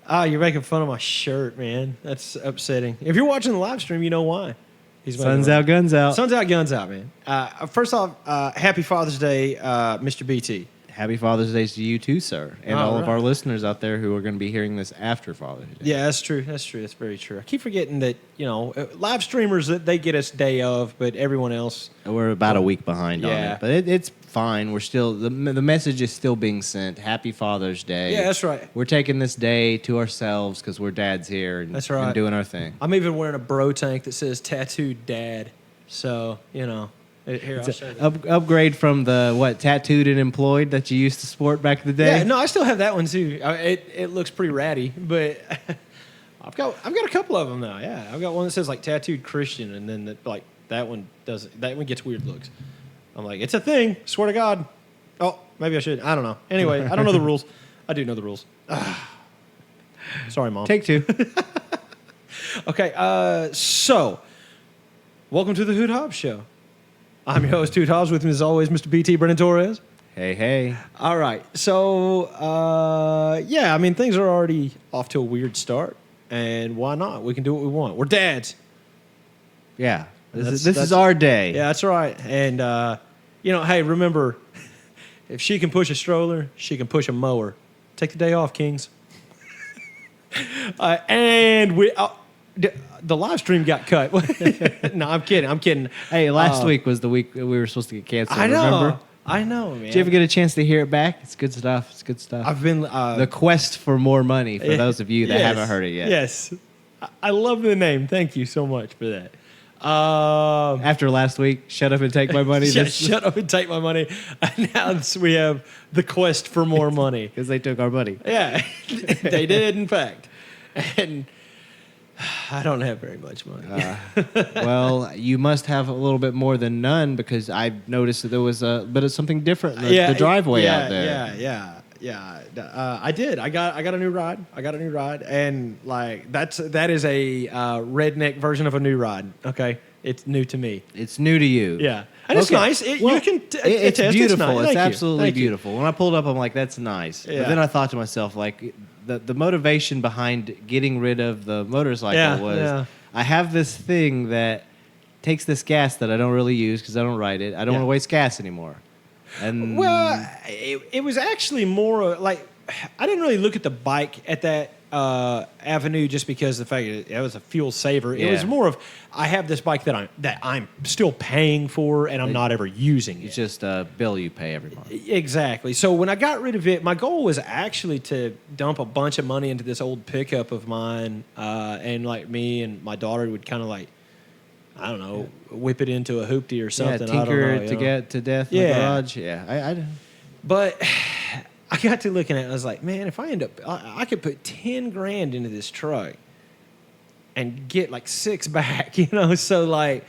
Ah, you're making fun of my shirt, man. That's upsetting. If you're watching the live stream, you know why. He's Sun's out, guns out. Sun's out, guns out, man. First off, happy Father's Day, Mr. BT. Happy Father's Day to you too, sir, and all of right. our listeners out there who are going to be hearing this after Father's Day. Yeah, that's true. That's true. That's very true. I keep forgetting that, live streamers, they get us day of, but everyone else. We're about a week behind on Yeah. it, but it's fine. We're still the message is still being sent. Happy Father's Day. Yeah, that's right. We're taking this day to ourselves because we're dads here and, That's right. and doing our thing. I'm even wearing a bro tank that says tattooed dad. So, here, I'll show you. Upgrade from the tattooed and employed that you used to sport back in the day. Yeah, no, I still have that one too. It looks pretty ratty, but I've got a couple of them now. Yeah, I've got one that says like tattooed Christian, and then that one gets weird looks. I'm like, it's a thing. Swear to God. Oh, maybe I should. I don't know. Anyway, I don't know the rules. I do know the rules. Sorry, Mom. Take two. Okay, so welcome to the Hoot Hobbs Show. I'm your host, Hoot Hobbs. With me, as always, Mr. BT, Brennan Torres. Hey. All right. So, things are already off to a weird start. And why not? We can do what we want. We're dads. Yeah. This is our day. Yeah, that's right. And, hey, remember, if she can push a stroller, she can push a mower. Take the day off, kings. The live stream got cut. No, I'm kidding. Hey, last week was the week that we were supposed to get canceled. I know. Remember? I know, man. Did you ever get a chance to hear it back? It's good stuff. I've been... The Quest for More Money, for those of you that haven't heard it yet. Yes. I love the name. Thank you so much for that. After last week, shut up and take my money. Shut up and take my money. And now we have the Quest for More Money. Because they took our money. Yeah, they did, in fact. And I don't have very much money. Well, you must have a little bit more than none, because I noticed that there was a bit of something different in the driveway out there. Yeah. I did. I got a new ride. And that is a redneck version of a new ride. Okay, it's new to me. It's new to you. Yeah, and it's nice. It's It's beautiful. nice. It's absolutely beautiful. When I pulled up, I'm like, that's nice. Yeah. But then I thought to myself, like, the motivation behind getting rid of the motorcycle was I have this thing that takes this gas that I don't really use because I don't ride it. I don't want to waste gas anymore. And it was actually more like I didn't really look at the bike at that avenue just because of the fact that it was a fuel saver. It was more of I have this bike that I'm still paying for and I'm not ever using it. It's just a bill you pay every month. Exactly. So when I got rid of it, my goal was actually to dump a bunch of money into this old pickup of mine, and like me and my daughter would kind of like, I don't know, whip it into a hoopty or something. Tinker I don't know, to get to death in the garage. Yeah, But I got to looking at it and I was like, man, if I end up, I could put 10 grand into this truck and get like 6 back, So like,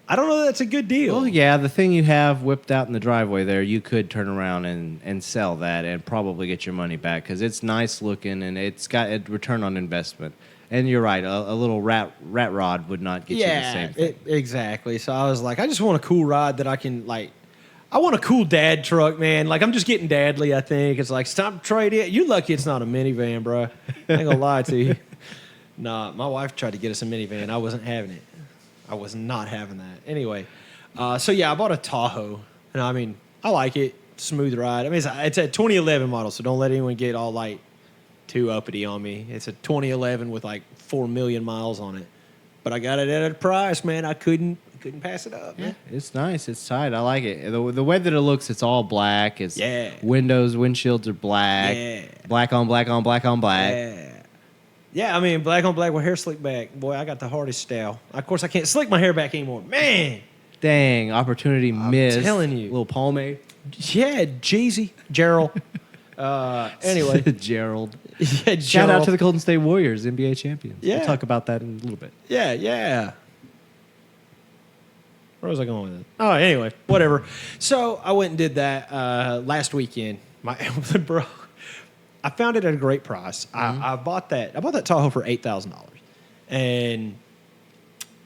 I don't know that that's a good deal. Well, yeah, the thing you have whipped out in the driveway there, you could turn around and sell that and probably get your money back because it's nice looking and it's got a return on investment. And you're right, a little rat rod would not get you the same thing. Exactly. So I was like, I just want a cool ride that I can like. I want a cool dad truck, man. Like, I'm just getting dadly, I think. It's like, stop trading it. You're lucky it's not a minivan, bro. I ain't gonna lie to you. Nah, my wife tried to get us a minivan. I wasn't having it. I was not having that. Anyway, I bought a Tahoe. And I mean, I like it. Smooth ride. I mean, it's a 2011 model, so don't let anyone get all, like, too uppity on me. It's a 2011 with, like, 4 million miles on it. But I got it at a price, man. I couldn't pass it up, man. Yeah, it's nice. It's tight. I like it. The way that it looks, it's all black. It's windshields are black. Yeah. Black on black on black on black. Yeah. Yeah, I mean, black on black with hair slicked back. Boy, I got the hardest style. Of course, I can't slick my hair back anymore. Man. Dang, opportunity missed. I'm telling you. Little pomade. Yeah, Jeezy. Gerald. Anyway. Gerald. Yeah, Gerald. Shout out to the Golden State Warriors, NBA champions. Yeah. We'll talk about that in a little bit. Yeah. Where was I going with it? Oh, anyway, whatever. So I went and did that last weekend. Bro, I found it at a great price. Mm-hmm. I bought that Tahoe for $8,000, and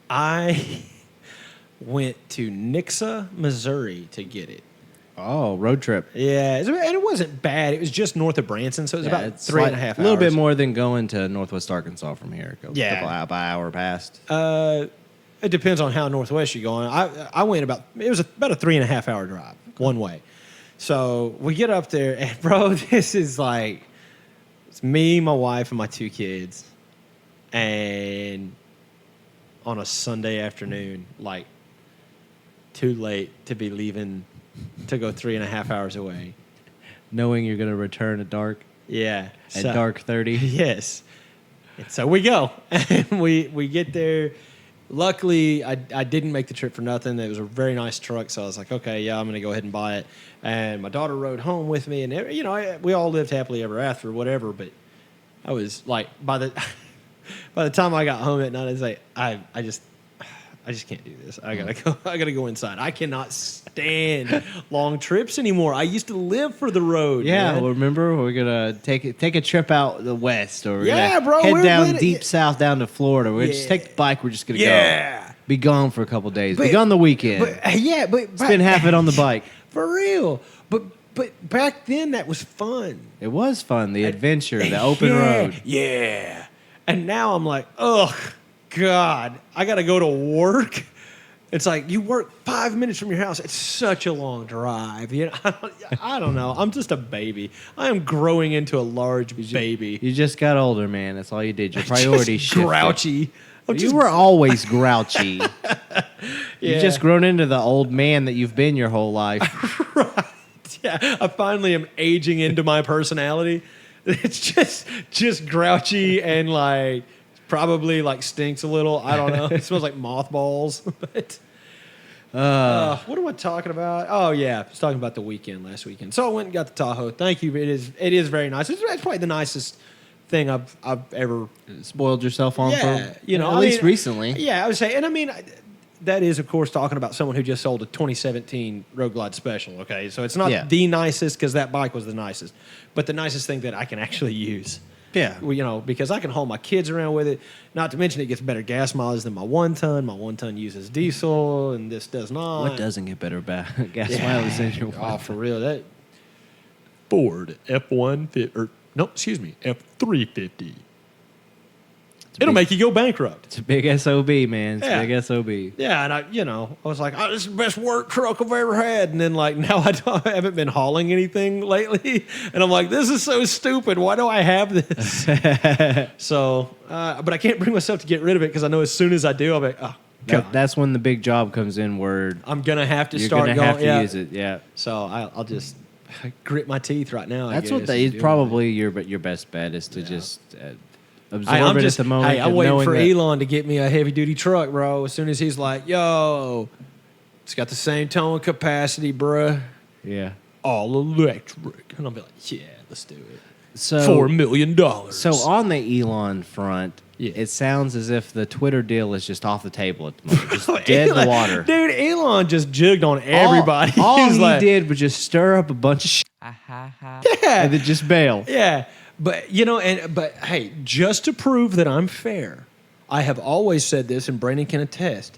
I went to Nixa, Missouri to get it. Oh, road trip. Yeah, and it wasn't bad. It was just north of Branson, so it was about it's 3.5 like hours. A little bit more than going to Northwest Arkansas from here. Yeah. Couple hour past. It depends on how northwest you're going. I went about a 3.5 hour drive one way. So we get up there, and bro, this is like it's me, my wife, and my 2 kids, and on a Sunday afternoon, like too late to be leaving to go 3.5 hours away. Knowing you're going to return at dark. Yeah, At dark 30. Yes. And so we go, and we get there. Luckily, I didn't make the trip for nothing. It was a very nice truck, so I was like, okay, yeah, I'm going to go ahead and buy it. And my daughter rode home with me, and we all lived happily ever after, whatever. But I was like, by the time I got home at night, I was like, I just can't do this. I gotta go inside. I cannot stand long trips anymore. I used to live for the road. Yeah, man. well, remember we're gonna take a trip out the west, or we're Yeah, gonna bro, head we're down gonna- deep south down to Florida. We're gonna just Yeah. take the bike. We're just gonna Yeah. go. Be gone for a couple days. Be But- gone the weekend. But Spend half it on the bike. for real. But back then that was fun. It was fun. The adventure, the open road. Yeah. And now I'm like, ugh, God, I got to go to work. It's like you work 5 minutes from your house. It's such a long drive. I don't know. I'm just a baby. I am growing into a large baby. You just got older, man. That's all you did. Your priorities Just shifted. grouchy. I'm You just- were always grouchy. Yeah. You've just grown into the old man that you've been your whole life. Yeah, I finally am aging into my personality. It's just grouchy and like probably like stinks a little. I don't know. It smells like mothballs. But what am I talking about? Oh yeah, I was talking about the weekend last weekend. So I went and got the Tahoe. Thank you. It is very nice. It's probably the nicest thing I've ever. Spoiled yourself on Yeah, for you know, at I least mean, recently. Yeah, I would say, and I mean. That is, of course, talking about someone who just sold a 2017 Road Glide Special, okay? So it's not Yeah. the nicest, because that bike was the nicest, but the nicest thing that I can actually use. Yeah. Well, because I can haul my kids around with it. Not to mention it gets better gas mileage than my 1-ton. My 1-ton uses diesel, and this does not. What doesn't get better gas Yeah. mileage than your Oh, for real. That Ford F-350. It'll make you go bankrupt. It's a big SOB, man. It's Yeah. a big SOB. Yeah, and I was like, oh, this is the best work truck I've ever had. And then, like, now I haven't been hauling anything lately. And I'm like, this is so stupid. Why do I have this? So, but I can't bring myself to get rid of it because I know as soon as I do, I'll be like, oh, God. That's when the big job comes in where I'm going to have to you're start going to going. have to yeah. use it. Yeah. So I'll just grit my teeth right now. That's I what guess, they and do probably your best bet is to just absorb I'm it just, at the moment. hey, I'm and waiting knowing for that- Elon to get me a heavy duty truck, bro. As soon as he's like, yo, it's got the same towing capacity, bruh. Yeah. All electric. And I'll be like, yeah, let's do it. So $4 million. So on the Elon front, Yeah. it sounds as if the Twitter deal is just off the table at the moment, just dead in the water. Dude, Elon just jigged on everybody. All was he like, did was just stir up a bunch of shit Yeah. and then just bail. Yeah. But, but hey, just to prove that I'm fair, I have always said this, and Brandon can attest.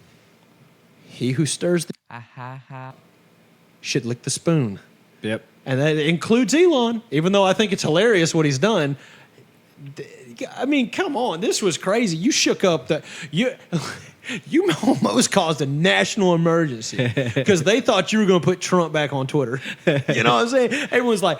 He who stirs the should lick the spoon. Yep. And that includes Elon, even though I think it's hilarious what he's done. I mean, come on, this was crazy. You shook up you almost caused a national emergency because they thought you were going to put Trump back on Twitter. You know what I'm saying? Everyone's like,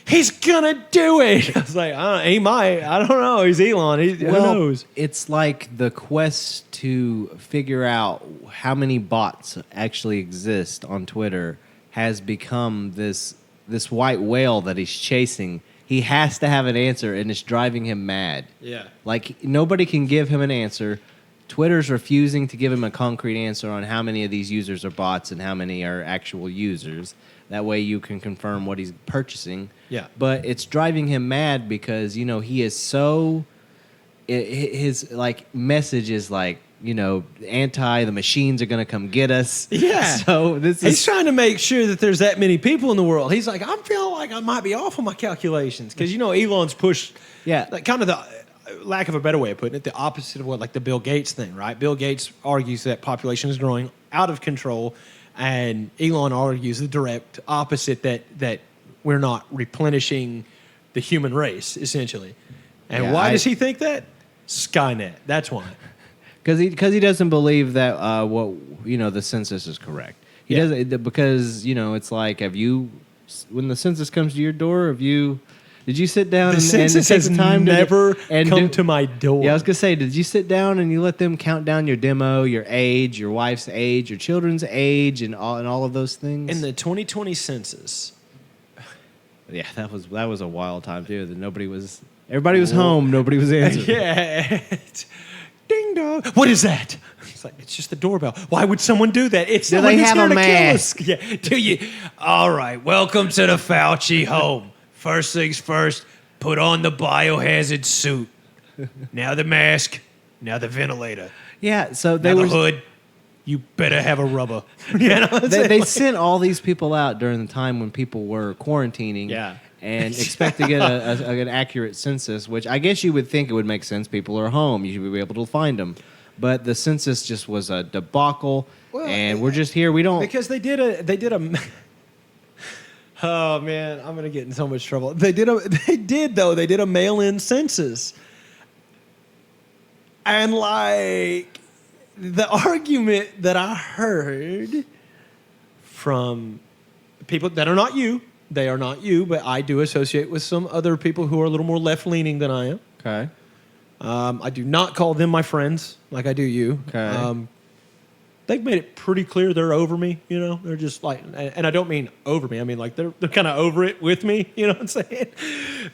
he's going to do it. I was like, he might. I don't know. He's Elon. Who knows? It's like the quest to figure out how many bots actually exist on Twitter has become this white whale that he's chasing. He has to have an answer, and it's driving him mad. Yeah. Like, nobody can give him an answer. Twitter's refusing to give him a concrete answer on how many of these users are bots and how many are actual users. That way you can confirm what he's purchasing. Yeah. But it's driving him mad because, he is so... His, message is anti, the machines are going to come get us. Yeah. So He's trying to make sure that there's that many people in the world. He's like, I'm feeling like I might be off on my calculations. Because, Elon's pushed, kind of the, lack of a better way of putting it, the opposite of what, like the Bill Gates thing, right? Bill Gates argues that population is growing out of control And Elon argues the direct opposite, that we're not replenishing the human race, essentially. And Yeah, why does he think that? Skynet. That's why. Because he doesn't believe that the census is correct. He doesn't, because it's like, when the census comes to your door, did you sit down The and census take has the time never to come to my door. Yeah, I was gonna say, did you sit down and you let them count down your demo, your age, your wife's age, your children's age, and all of those things? In the 2020 census. Yeah, that was a wild time too. That everybody was home, nobody was answering. Yeah. Ding dong. What is that? It's like, it's just the doorbell. Why would someone do that? It's Do someone they who's have here a to mask? kill us. Yeah. Do you? All right. Welcome to the Fauci home. First things first, put on the biohazard suit. Now the mask. Now the ventilator. Yeah, so Now the hood. You better have a rubber. You know what I'm saying? they sent all these people out during the time when people were quarantining. Yeah. And expect to get an accurate census, which I guess you would think it would make sense. People are home; you should be able to find them. But the census just was a debacle, and we're just here. We don't because they did a. Oh man, I'm gonna get in so much trouble. They did a mail-in census, and like the argument that I heard from people that are not you. They are not you, but I do associate with some other people who are a little more left-leaning than I am. Okay. I do not call them my friends like I do you. Okay. They've made it pretty clear they're over me. They're just like, and I don't mean over me. I mean like they're kind of over it with me. You know what I'm saying?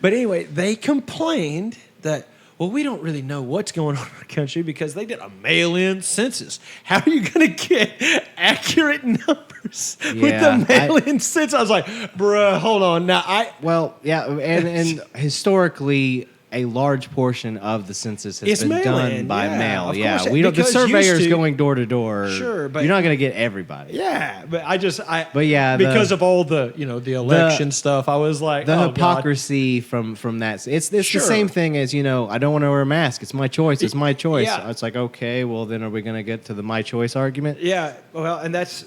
But anyway, they complained that, well, we don't really know what's going on in our country because they did a mail-in census. How are you going to get accurate numbers with the mail-in census? I was like, bruh, hold on. Now, and historically, a large portion of the census has been done by mail. Yeah, we don't. The surveyor's going door to door. Sure, but you're not going to get everybody. Yeah, but because of all the the election stuff, I was like, the hypocrisy from that. It's the same thing as I don't want to wear a mask. It's my choice. It's my choice. Yeah. It's like, okay, well then are we going to get to the my choice argument? Yeah, well, and that's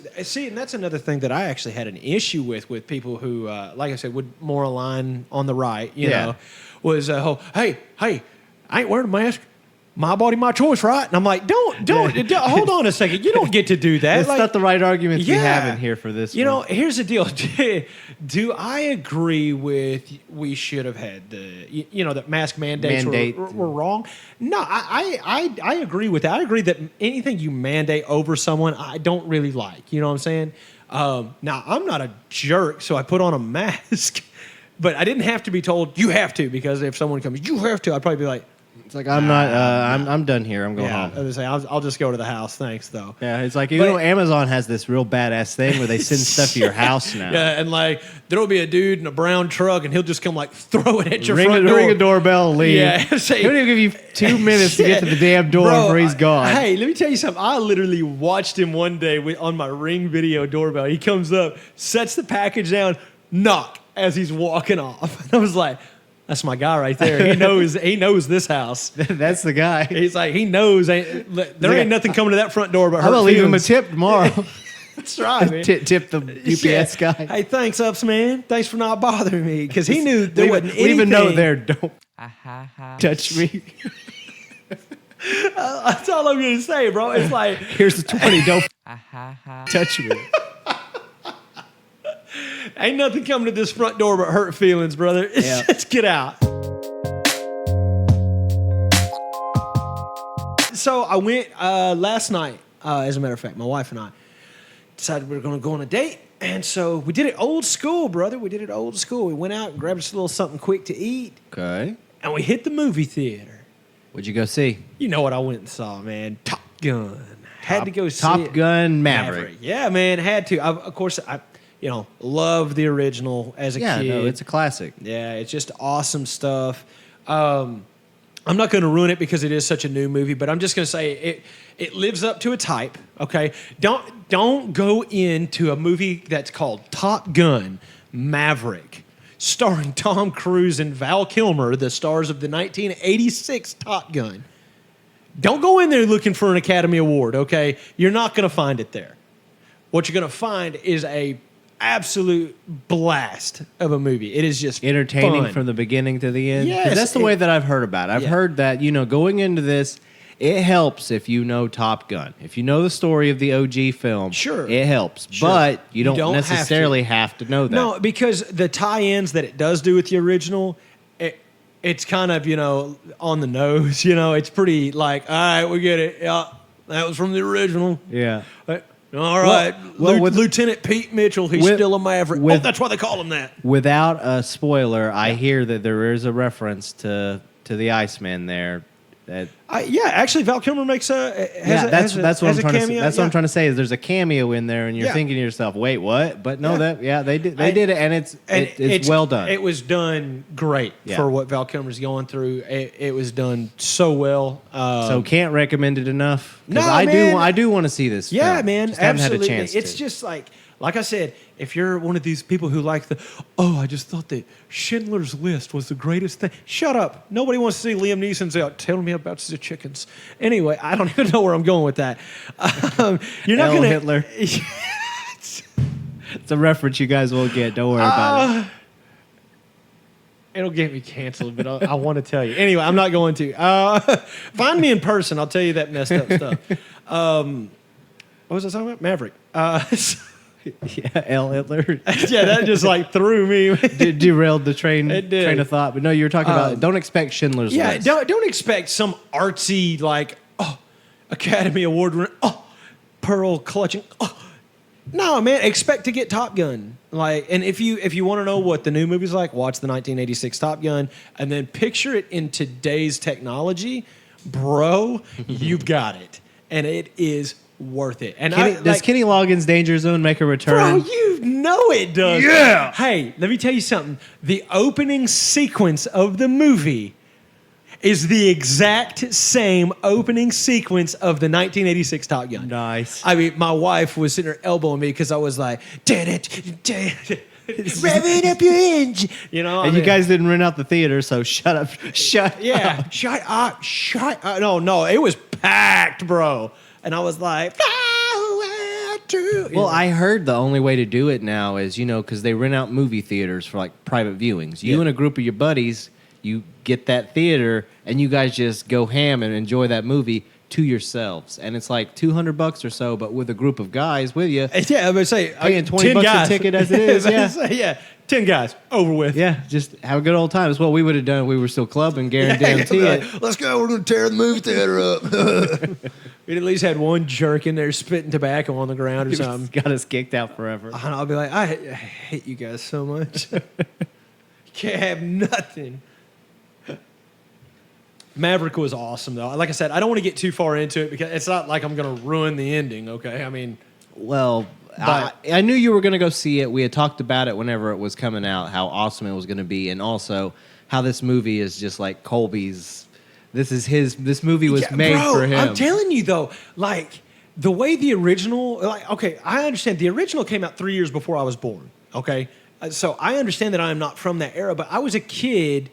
another thing that I actually had an issue with people who, like I said, would more align on the right. You know. Was hey, I ain't wearing a mask. My body, my choice, right? And I'm like, don't hold on a second. You don't get to do that. That's like, not the right arguments we have in here for this. Here's the deal. Do I agree with we should have had the mask mandates were wrong? No, I agree with that. I agree that anything you mandate over someone, I don't really like. You know what I'm saying? Now, I'm not a jerk, so I put on a mask. But I didn't have to be told, you have to, because if someone comes, you have to, I'd probably be like, it's like, I'm not, I'm done here. I'm going home. I was say, I'll just go to the house. Thanks, though. Yeah, it's like, Amazon has this real badass thing where they send stuff to your house now. Yeah, and like, there'll be a dude in a brown truck, and he'll just come like throw it at your front door. Ring a doorbell and leave. Yeah. He don't even give you 2 minutes to get to the damn door before he's gone. Hey, let me tell you something. I literally watched him one day on my Ring video doorbell. He comes up, sets the package down, knock, as he's walking off. And I was like, that's my guy right there. He knows this house. That's the guy. He's like, he knows there ain't nothing coming to that front door but I'm gonna leave him a tip tomorrow. That's right, man. Tip the UPS guy. Hey, thanks, Ups, man. Thanks for not bothering me. Because he knew there wasn't anything. We even know there, don't touch me. That's all I'm going to say, bro. It's like, here's the 20, don't touch me. Ain't nothing coming to this front door but hurt feelings, brother. Let's get out. So I went last night, as a matter of fact, my wife and I decided we were going to go on a date. And so we did it old school, brother. We did it old school. We went out and grabbed us a little something quick to eat. Okay. And we hit the movie theater. What'd you go see? You know what I went and saw, man. Top Gun. Had to go see Top Gun Maverick. Yeah, man. Had to. Of course, I love the original as a kid. Yeah, no, it's a classic. Yeah, it's just awesome stuff. I'm not going to ruin it because it is such a new movie, but I'm just going to say it lives up to its hype. Okay, don't go into a movie that's called Top Gun Maverick, starring Tom Cruise and Val Kilmer, the stars of the 1986 Top Gun. Don't go in there looking for an Academy Award. Okay, you're not going to find it there. what you're going to find is a absolute blast of a movie. It is just Entertaining fun. from the beginning to the end. 'Cause Yes, that's the way that I've heard about it. I've Yeah. heard that, going into this, it helps if you know Top Gun. If you know the story of the OG film, Sure. it helps. Sure. But you don't, don't have to. necessarily have to know that. No, because the tie-ins that it does do with the original, it's kind of, on the nose. It's pretty like, all right, we get it. Yeah, that was from the original. Yeah. All right. with- Lieutenant Pete Mitchell, he's with- still a maverick. with- that's why they call him that. Without a spoiler, I hear that there is a reference to the Iceman there. That Actually, Val Kilmer makes that's what I'm trying to say. That's what I'm trying to say is there's a cameo in there, and you're Yeah. thinking to yourself, "Wait, what?" But no, Yeah. they did it, and it's well done. It was done great Yeah. for what Val Kilmer's going through. It was done so well. So can't recommend it enough. 'Cause No, I man. do want to see this. Yeah, film. man, Just haven't absolutely. had a chance. It's to. just like I said, if you're one of these people who like I just thought that Schindler's List was the greatest thing. Shut up. Nobody wants to see Liam Neeson's out telling me about the chickens. Anyway, I don't even know where I'm going with that. You're not L. going to Hitler. It's a reference you guys will get. Don't worry about it. It'll get me canceled, but I want to tell you. Anyway, I'm not going to. Find me in person. I'll tell you that messed up stuff. What was I talking about? Maverick. Yeah, L. Hitler. Yeah, that just threw me. Derailed the train did. of thought. But no, you were talking about. Don't expect Schindler's Yeah, List. don't expect some artsy Academy Award winner, pearl clutching. No, man, expect to get Top Gun. And if you want to know what the new movie's like, watch the 1986 Top Gun, and then picture it in today's technology, bro. You've got it, and it is worth it. And Does Kenny Loggins' Danger Zone make a return? bro, you know it does. Yeah. Hey, let me tell you something. The opening sequence of the movie is the exact same opening sequence of the 1986 Top Gun. Nice. I mean, my wife was sitting there elbowing me because I was like, revving up your engine. And you guys didn't rent out the theater, so shut up. Shut up. Shut up. No, it was packed, bro. And I was like, Well, I heard the only way to do it now is, because they rent out movie theaters for private viewings. You and a group of your buddies, you get that theater and you guys just go ham and enjoy that movie to yourselves. And it's like $200 or so, but with a group of guys with you. Yeah, I'm going to say, paying 20 10 bucks guys. a ticket as it is. Yeah. 10 guys, over with. Yeah, just have a good old time. It's what we would have done. We were still clubbing, guarantee it. Let's go. We're going to tear the movie theater up. We'd at least had one jerk in there spitting tobacco on the ground or something. Got us kicked out forever. And I'll be like, I hate you guys so much. Can't have nothing. Maverick was awesome, though. Like I said, I don't want to get too far into it because it's not like I'm going to ruin the ending, okay? I mean... Well, But- I knew you were going to go see it. We had talked about it whenever it was coming out, how awesome it was going to be, and also how this movie is just like Colby's. This movie was made for him. I'm telling you, though, the way the original... okay, I understand. The original came out 3 years before I was born, okay? So I understand that I am not from that era, but I was a kid...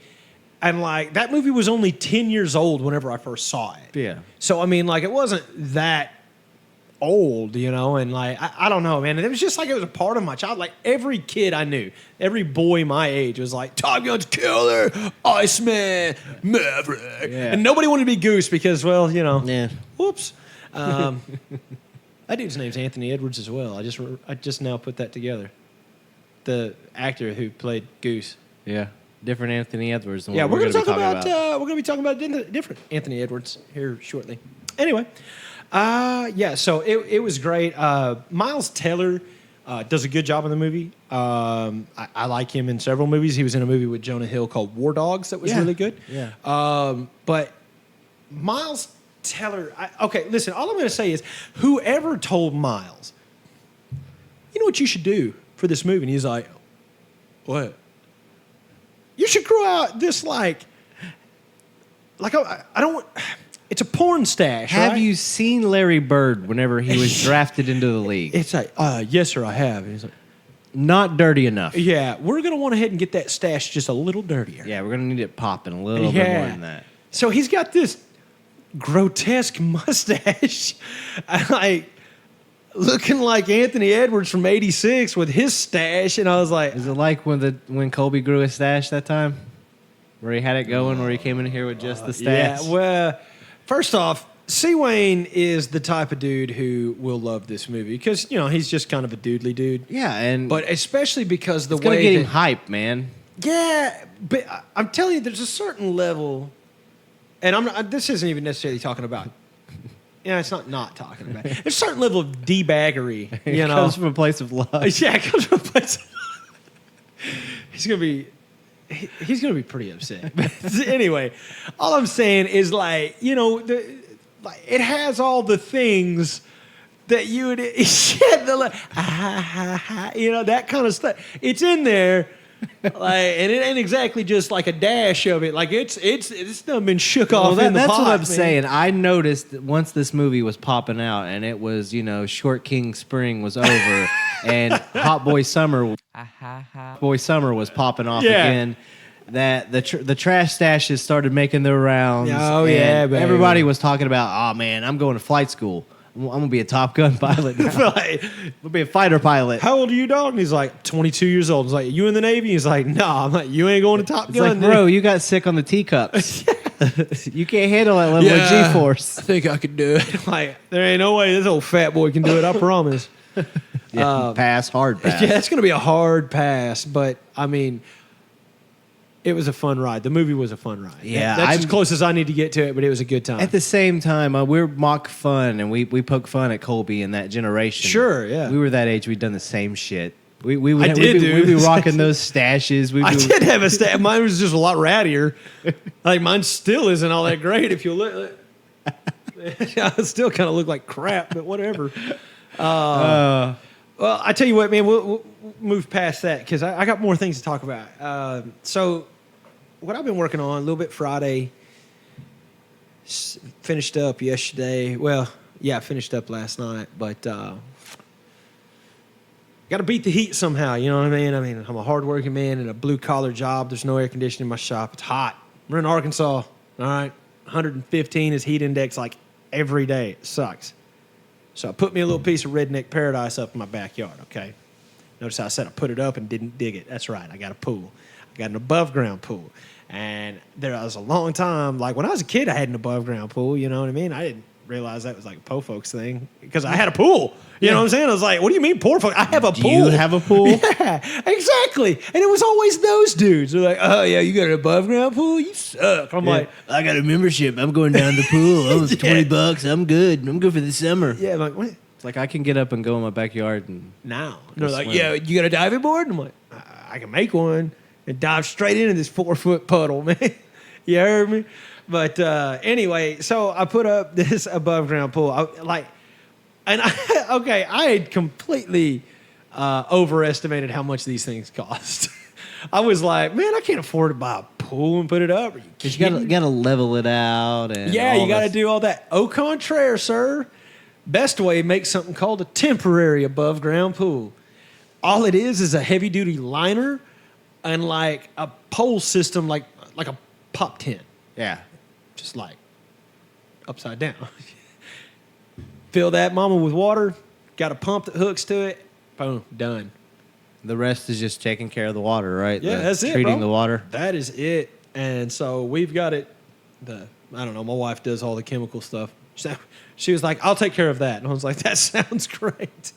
And that movie was only 10 years old whenever I first saw it. Yeah. So I mean, it wasn't that old, and I don't know, man. It was just it was a part of my child. Every kid I knew, every boy my age was like, Top Gun's killer, Iceman, Maverick, and nobody wanted to be Goose because, well, Yeah. whoops. That dude's name's Anthony Edwards as well. I just now put that together. The actor who played Goose. Yeah. Different Anthony Edwards. Than Yeah, what we're going to gonna talk be about we're going to be talking about different Anthony Edwards here shortly. Anyway, so it was great. Miles Teller does a good job in the movie. I like him in several movies. He was in a movie with Jonah Hill called War Dogs that was really good. Yeah. But Miles Teller, okay, listen, all I'm going to say is whoever told Miles, you know what you should do for this movie? And he's like, what? You should grow out this I don't. It's a porn stash. Have right? you seen Larry Bird whenever he was drafted into the league? It's like, yes, sir, I have. And he's like, Not dirty enough. yeah, we're gonna want to ahead and get that stash just a little dirtier. Yeah, we're going to need it popping a little bit more than that. So he's got this grotesque mustache. looking like Anthony Edwards from '86 with his stash, and I was like, Is it like when Colby grew his stash that time? Where he had it going, where he came in here with just the stash? yeah. Well, first off, C. Wayne is the type of dude who will love this movie because he's just kind of a doodly dude. Yeah, and But especially because the it's gonna way get him that- hype, man. Yeah, but I'm telling you, there's a certain level, and I'm not. This isn't even necessarily talking about. Yeah, it's not talking about. There's a certain level of debaggery, It comes from a place of love. Yeah, it comes from a place. He's gonna be pretty upset. But anyway, all I'm saying is it has all the things that you would that kind of stuff. It's in there. And it ain't exactly just like a dash of it. Like it's done been shook off in the that's pot, what I'm man. saying. I noticed that once this movie was popping out, and it was Short King Spring was over, and Hot Boy Summer was popping off Yeah. again. That the trash stashes started making their rounds. Oh, and yeah, baby. everybody was talking about. Oh man, I'm going to flight school. I'm gonna be a Top Gun pilot now. Like, I'm gonna be a fighter pilot. how old are you, dog? And he's like 22 years old. He's like, you in the Navy? He's like, no. I'm like, you ain't going to Top It's Gun, like, bro, you got sick on the teacups. You can't handle that level of Yeah. G-force. I think I could do it. Like, there ain't no way this old fat boy can do it. I promise. Yeah, pass, hard pass. Yeah, it's going to be a hard pass, but I mean, it was a fun ride. The movie was a fun ride. Yeah, that's as close as I need to get to it, but it was a good time. At the same time, we're mock fun, and we poke fun at Colby and that generation. Sure, yeah. We were that age. We'd done the same shit. We'd I be, did, dude. We'd be rocking those stashes. I did have a stat. Mine was just a lot rattier. Like mine still isn't all that great. If you look, I still kind of look like crap, but whatever. Well, I tell you what, man. We'll move past that because I got more things to talk about. So, what I've been working on a little bit Friday. Finished up yesterday. Well, yeah, I finished up last night, but. Got to beat the heat somehow, you know what I mean? I mean, I'm a hardworking man in a blue-collar job. There's no air conditioning in my shop. It's hot. We're in Arkansas, all right? 115 is heat index like every day. It sucks. So I put me a little piece of redneck paradise up in my backyard, okay? Notice how I said I put it up and didn't dig it. That's right. I got a pool. I got an above-ground pool. And there was a long time, like when I was a kid, I had an above-ground pool, you know what I mean? I didn't realize that was like a po folks thing because I had a pool. You know what I'm saying? I was like, what do you mean poor folks? I have a pool. You have a pool? Yeah, exactly. And it was always those dudes. They're like, oh, yeah, you got an above ground pool? You suck. I'm like, I got a membership. I'm going down the pool. Oh, it's Yeah. $20. I'm good. I'm good for the summer. yeah, I'm like, what? It's like I can get up and go in my backyard and Now. And they're like, swim. yeah, you got a diving board? And I'm like, I can make one and dive straight into this 4-foot puddle, man. You heard me? But anyway, so I put up this above ground pool. I had completely overestimated how much these things cost. I was like, man, I can't afford to buy a pool and put it up. Are you you kidding? gotta level it out. And Yeah, all you got to this. do all that. Au contraire, sir. Best way, make something called a temporary above ground pool. All it is a heavy duty liner and like a pole system, like a pop tent, Yeah. just like upside down. Fill that mama with water. Got a pump that hooks to it. Boom, done. The rest is just taking care of the water, right? Yeah, that's it, Treating bro. the water. That is it. And so we've got it. I don't know. My wife does all the chemical stuff. So she was like, I'll take care of that. And I was like, that sounds great.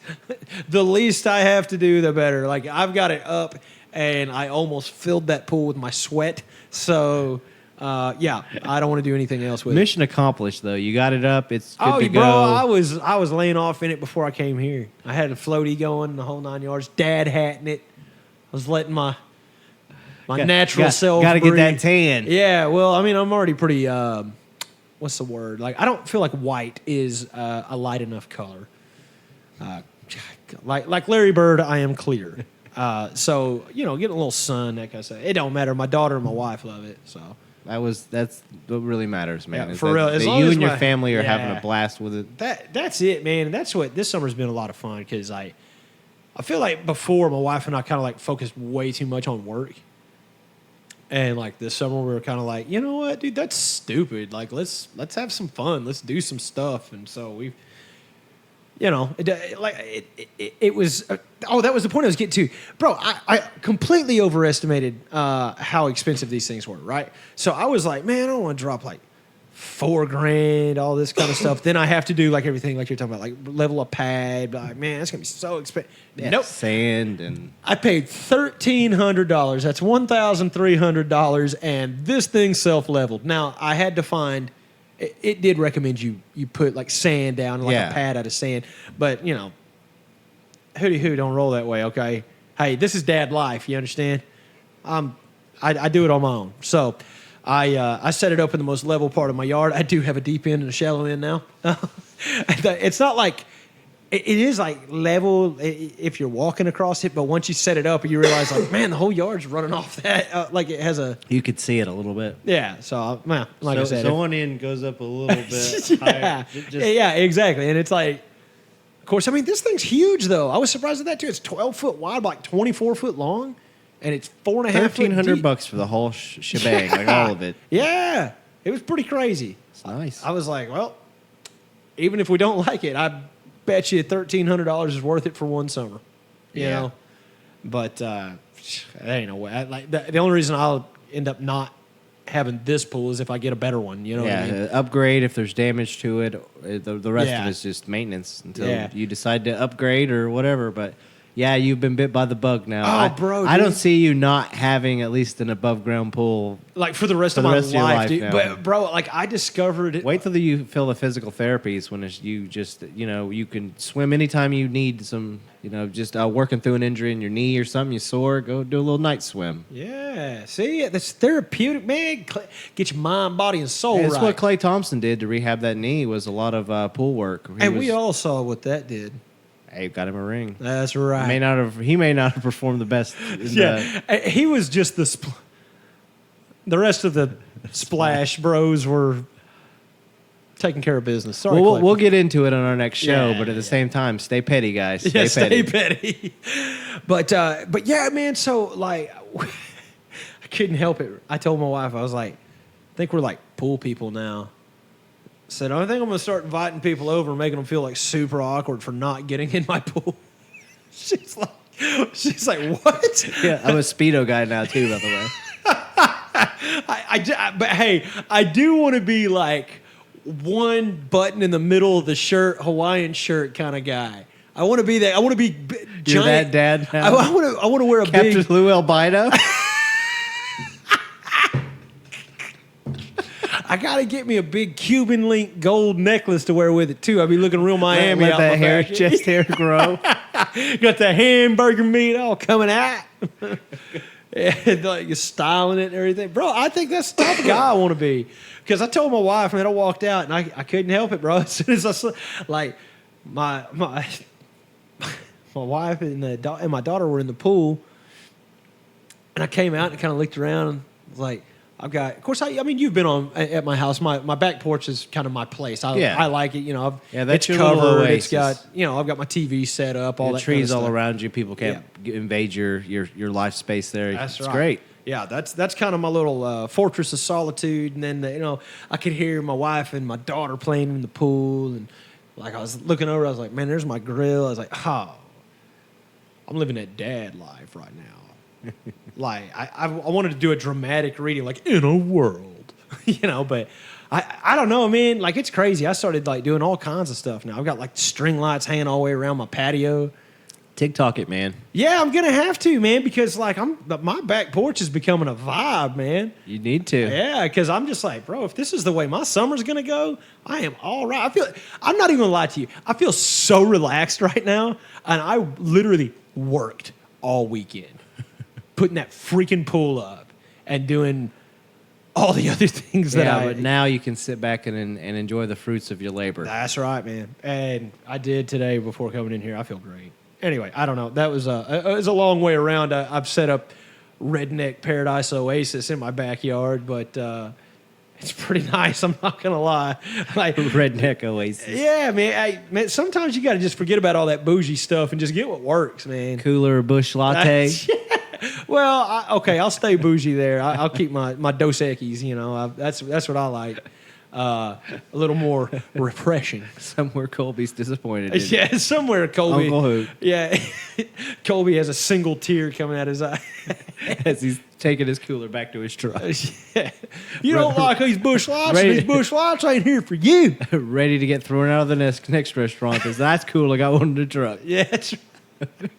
The least I have to do, the better. Like, I've got it up, and I almost filled that pool with my sweat. So, yeah, I don't want to do anything else with it. Mission accomplished, though. You got it up. It's good Oh, to bro, go. I was laying off in it before I came here. I had a floaty going, the whole 9 yards. Dad hatting it. I was letting my natural self Got to get breathe. that tan. Yeah, well, I mean, I'm already pretty. What's the word? Like, I don't feel like white is a light enough color. Like Larry Bird, I am clear. So getting a little sun, that kind of stuff. It don't matter. My daughter and my wife love it. So That's what really matters, man. Yeah, is for that- real. As that long you as and your my- family are having yeah. a blast with it. that's it, man. And that's what this summer's been a lot of fun because I feel like before my wife and I kind of like focused way too much on work. And like this summer, we were kind of like, you know what, dude, that's stupid. Like, let's have some fun. Let's do some stuff. And so we've, it was. That was the point I was getting to, bro. I completely overestimated how expensive these things were. Right, so I was like, man, I don't want to drop like $4,000, all this kind of stuff. Then I have to do like everything, like you're talking about, like level a pad. Like, man, that's gonna be so expensive. Yeah, Nope, sand and I paid $1,300. That's $1,300, and this thing self-leveled. Now I had to find. It did recommend you put like sand down, like a pad out of sand, but hooty hoo, don't roll that way, okay? Hey, this is dad life, you understand? I do it on my own. So I set it up in the most level part of my yard. I do have a deep end and a shallow end now. It's not like it is like level if you're walking across it, but once you set it up, you realize like, man, the whole yard's running off that. Like it has a. You could see it a little bit. Yeah. So like I said, so one end goes up a little bit yeah, higher. yeah, exactly. And it's like, of course, I mean, this thing's huge though. I was surprised at that too. It's 12 foot wide, like 24 foot long, and it's 4.5 foot deep. $1,300 for the whole shebang, like all of it. Yeah, it was pretty crazy. It's nice. I was like, well, even if we don't like it, I bet you $1,300 is worth it for one summer. You know, but there ain't no way. The only reason I'll end up not having this pool is if I get a better one. You know what I mean? Upgrade if there's damage to it. The rest of it's just maintenance until you decide to upgrade or whatever. But yeah, you've been bit by the bug now. Oh, bro, I don't see you not having at least an above ground pool like for the rest of my life, dude. now. But bro, like I discovered it. Wait till you feel the physical therapies when you just you can swim anytime you need some. Just working through an injury in your knee or something, you sore, go do a little night swim. Yeah, see, that's therapeutic, man. Get your mind, body, and soul right. That's what Klay Thompson did to rehab that knee. Was a lot of pool work. We all saw what that did. Hey, got him a ring. That's right. He may not have performed the best. He was just the rest of the Splash Bros were taking care of business. Sorry, we'll get into it on our next show, but at the same time, stay petty, guys. Stay petty. But yeah, man. So like, I couldn't help it. I told my wife, I was like, I think we're like pool people now. I said, I think I'm going to start inviting people over and making them feel like super awkward for not getting in my pool. She's like, what? Yeah, I'm a Speedo guy now too, by the way. But hey, I do want to be like one button in the middle of the shirt, Hawaiian shirt kind of guy. I want to be that. I want to be giant. You're that dad now? I want to wear a Captain big Lou Albino. I gotta get me a big Cuban link gold necklace to wear with it too. I'll be looking real Miami. Let that hair, back. chest hair grow. Got the hamburger meat all coming out. And like you're styling it and everything, bro. I think that's the type of guy I want to be. Because I told my wife, man, I walked out and I couldn't help it, bro. As soon as I saw, like my wife and my daughter were in the pool, and I came out and kind of looked around and was like, I've got, of course, I mean, you've been at my house. My back porch is kind of my place. I like it. That's it's your little covered. oasis. It's got, I've got my TV set up. All that trees kind of all stuff. around you. People can't invade your life space there. That's it's right. great. Yeah, that's kind of my little fortress of solitude. And then I could hear my wife and my daughter playing in the pool, and like I was looking over, I was like, man, there's my grill. I was like, oh, I'm living that dad life right now. Like I wanted to do a dramatic reading, like in a world, but I don't know, man. Like it's crazy. I started like doing all kinds of stuff now. I've got like string lights hanging all the way around my patio. TikTok it, man. Yeah, I'm gonna have to, man, because like my back porch is becoming a vibe, man. You need to. Yeah, because I'm just like, bro, if this is the way my summer's gonna go, I am all right. I'm not even gonna lie to you. I feel so relaxed right now, and I literally worked all weekend. Putting that freaking pool up and doing all the other things but now you can sit back and enjoy the fruits of your labor. That's right, man. And I did today before coming in here. I feel great. Anyway, I don't know. That was it was a long way around. I've set up Redneck Paradise Oasis in my backyard, but it's pretty nice. I'm not gonna lie. Like Redneck Oasis. Yeah, man. Sometimes you got to just forget about all that bougie stuff and just get what works, man. Cooler bush latte. Well, I'll stay bougie there. I'll keep my Dos Equis, that's what I like. a little more refreshing. Somewhere Colby's disappointed. In Yeah, somewhere Colby. Uncle Hoot. Yeah, Colby has a single tear coming out his eye. as he's taking his cooler back to his truck. Yeah. You don't like these bush lights? These bush lights ain't here for you. Ready to get thrown out of the next restaurant because that's cool. I got one in the truck. Yeah, that's right.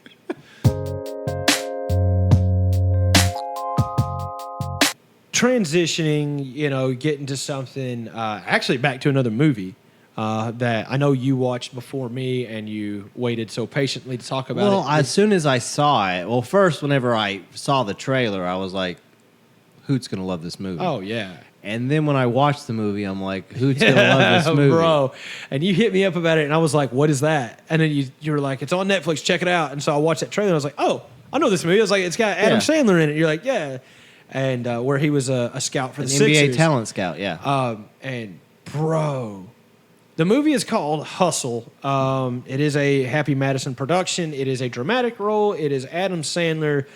Transitioning, getting to something, actually back to another movie that I know you watched before me and you waited so patiently to talk about Well, it. as soon as I saw it, first, whenever I saw the trailer, I was like, Hoot's going to love this movie. Oh, yeah. And then when I watched the movie, I'm like, Hoot's going to love this movie. Bro. And you hit me up about it, and I was like, what is that? And then you were like, it's on Netflix, check it out. And so I watched that trailer, and I was like, oh, I know this movie. I was like, it's got Adam Sandler in it. You're like, yeah. And where he was a scout for the Sixers. NBA talent scout, yeah. And bro, the movie is called Hustle. It is a Happy Madison production. It is a dramatic role. It is Adam Sandler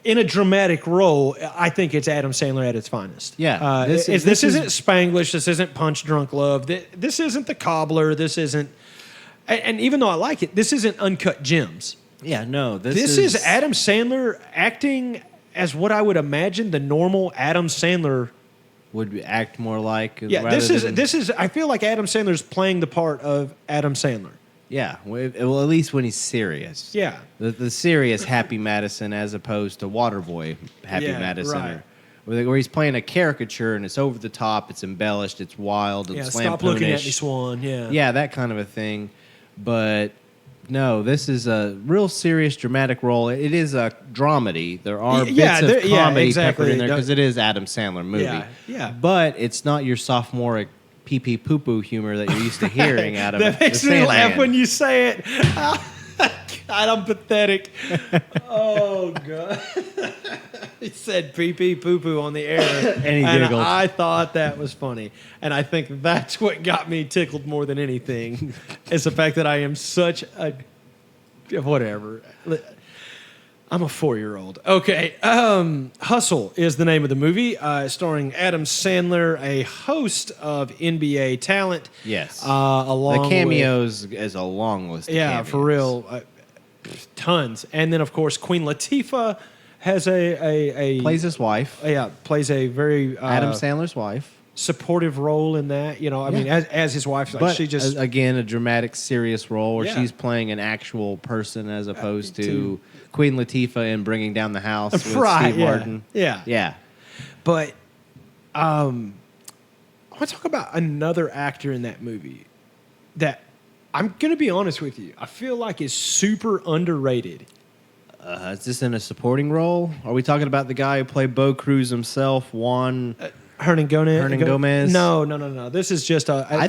in a dramatic role. I think it's Adam Sandler at its finest. Yeah, this isn't Spanglish. This isn't Punch Drunk Love. This isn't The Cobbler. This isn't. And even though I like it, this isn't Uncut Gems. Yeah, no. This is Adam Sandler acting as what I would imagine the normal Adam Sandler would act more like. Yeah, this is. I feel like Adam Sandler's playing the part of Adam Sandler. Yeah, well, at least when he's serious. Yeah, the serious Happy Madison as opposed to Waterboy Happy Madison, right. where he's playing a caricature and it's over the top, it's embellished, it's wild, it's stop looking at me, Swan. Yeah, that kind of a thing. But no, this is a real serious dramatic role. It is a dramedy. There are bits of comedy peppered in there because it is Adam Sandler movie. Yeah. But it's not your sophomoric pee-pee poo-poo humor that you're used to hearing out of That makes me laugh when you say it. God, I'm pathetic. Oh, God. He said pee-pee poo-poo on the air. And he giggled. I thought that was funny. And I think that's what got me tickled more than anything is the fact that I am such a... Whatever. I'm a 4-year-old. Okay. Hustle is the name of the movie, starring Adam Sandler, a host of NBA talent. Yes. Along the cameos is a long list of cameos. for real. Tons. And then, of course, Queen Latifah has a plays his wife. Yeah, plays a very... Adam Sandler's wife. Supportive role in that. I mean, as his wife, but she just... Again, a dramatic, serious role where she's playing an actual person as opposed to Queen Latifah in Bringing Down the House with Steve Martin. Yeah. But I want to talk about another actor in that movie that I'm going to be honest with you, I feel like is super underrated. Is this in a supporting role? Are we talking about the guy who played Bo Cruz himself, Juan... Hernan Gomez? No. This is just a... I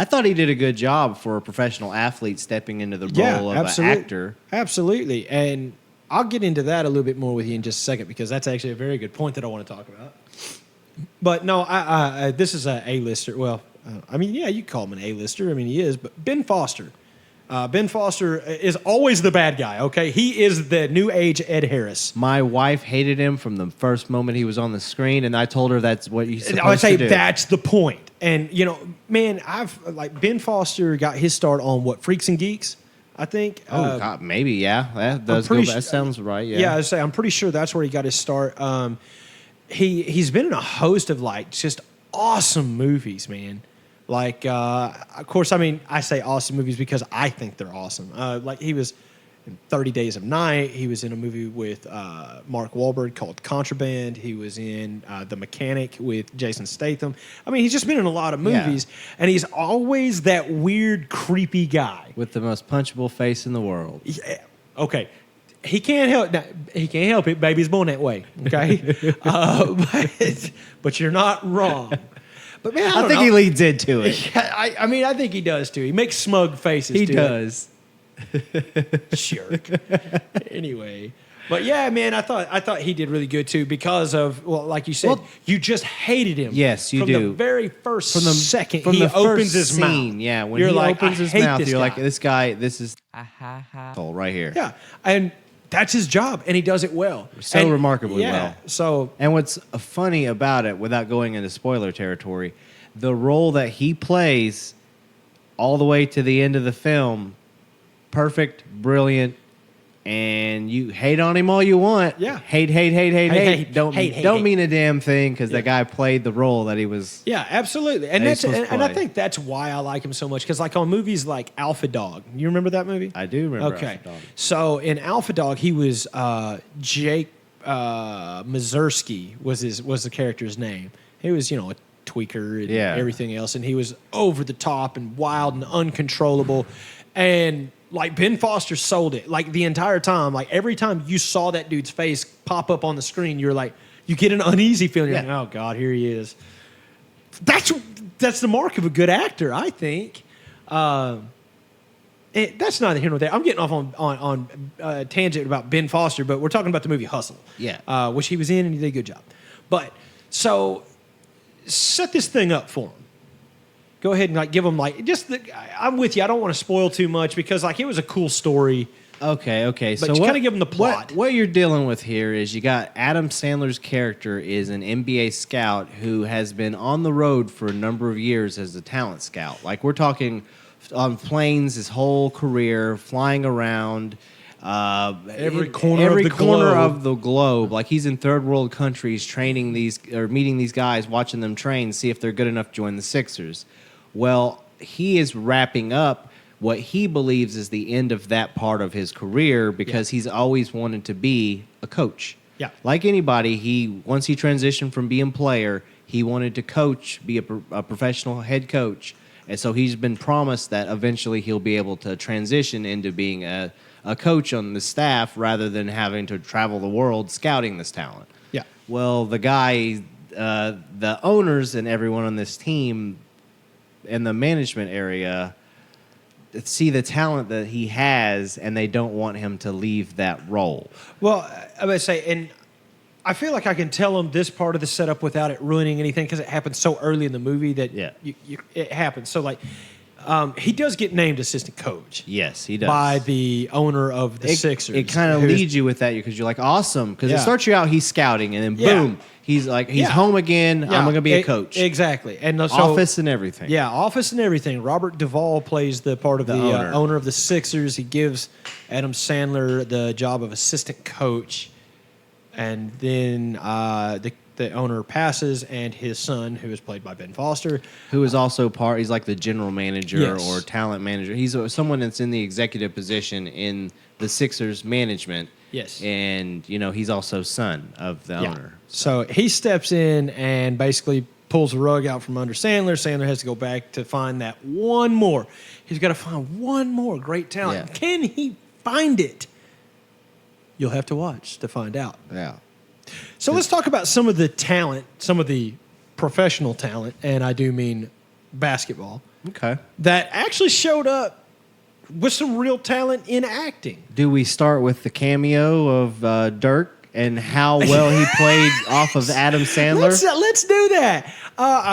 thought he did a good job for a professional athlete stepping into the role of an actor. Absolutely. And I'll get into that a little bit more with you in just a second because that's actually a very good point that I want to talk about. But no, this is an A-lister. Well, you call him an A-lister. I mean, he is. But Ben Foster. Ben Foster is always the bad guy, okay? He is the new age Ed Harris. My wife hated him from the first moment he was on the screen, and I told her that's what he's supposed I would say to do. That's the point. And, man, Ben Foster got his start on, Freaks and Geeks, I think. God, maybe, yeah. That sounds right, yeah. Yeah, I would say I'm pretty sure that's where he got his start. He's been in a host of, just awesome movies, man. Of course, I say awesome movies because I think they're awesome. He was in 30 Days of Night. He was in a movie with Mark Wahlberg called Contraband. He was in The Mechanic with Jason Statham. He's just been in a lot of movies, and he's always that weird, creepy guy. With the most punchable face in the world. Yeah, okay. He can't help it. Baby's born that way, okay? But you're not wrong. But man, I think he leads into it. I think he does too. He makes smug faces. He does. Jerk. Anyway, but yeah, man, I thought he did really good too because of like you said, you just hated him. Yes, you from do. From the very first second he opens his scene, mouth. Yeah, when he opens his mouth, you're like, this guy, this is right here. Yeah, and that's his job, and he does it well. So remarkably well. So And what's funny about it, without going into spoiler territory, the role that he plays all the way to the end of the film, perfect, brilliant, and you hate on him all you want. Yeah. Hate. Hate. Don't Hate. mean a damn thing because Yeah. the guy played the role that he was. yeah, absolutely, and That he's that's supposed to and I play. think that's why I like him so much because like on movies like Alpha Dog, you remember that movie? I do remember. Okay, Alpha Dog. so in Alpha Dog, he was Jake Mazursky was the character's name. He was a tweaker and Yeah. everything else, and he was over the top and wild and uncontrollable, and like Ben Foster sold it like the entire time. Like every time you saw that dude's face pop up on the screen, you're like you get an uneasy feeling. You're Yeah. like, oh God, here he is. That's the mark of a good actor, I think. That's neither here nor there. I'm getting off on a tangent about Ben Foster, but we're talking about the movie Hustle, which he was in and he did a good job. But so set this thing up for him. Go ahead and give him I'm with you. I don't want to spoil too much because it was a cool story. Okay. But So you what- kinda give him the plot. What you're dealing with here is you got Adam Sandler's character is an NBA scout who has been on the road for a number of years as a talent scout. Like we're talking on planes his whole career, flying around. Every corner of the globe. Like he's in third world countries training these or meeting these guys, watching them train, see if they're good enough to join the Sixers. Well, he is wrapping up what he believes is the end of that part of his career because he's always wanted to be a coach. Yeah. Like anybody, once he transitioned from being player, he wanted to coach, be a professional head coach. And so he's been promised that eventually he'll be able to transition into being a coach on the staff rather than having to travel the world scouting this talent. Yeah. Well, the guy, the owners and everyone on this team in the management area see the talent that he has, and they don't want him to leave that role. Well, I would say, and I feel like I can tell him this part of the setup without it ruining anything because it happened so early in the movie that it happens. So, he does get named assistant coach. Yes, he does. By the owner of the Sixers. It kind of leads you with that because you're like, awesome. Because it starts you out, he's scouting, and then boom, he's home again. I'm going to be a coach. Exactly. And so, office and everything. Yeah, office and everything. Robert Duvall plays the part of the owner of the Sixers. He gives Adam Sandler the job of assistant coach. And then the owner passes, and his son, who is played by Ben Foster, who is also he's like the general manager Yes. or talent manager. He's someone that's in the executive position in the Sixers management. Yes. And, he's also son of the owner. So he steps in and basically pulls the rug out from under Sandler. Sandler has to go back to find that one more. He's got to find one more great talent. Yeah. Can he find it? You'll have to watch to find out. Yeah. So let's talk about some of the talent, some of the professional talent, and I do mean basketball, Okay. that actually showed up with some real talent in acting. Do we start with the cameo of Dirk and how well he played off of Adam Sandler? Let's do that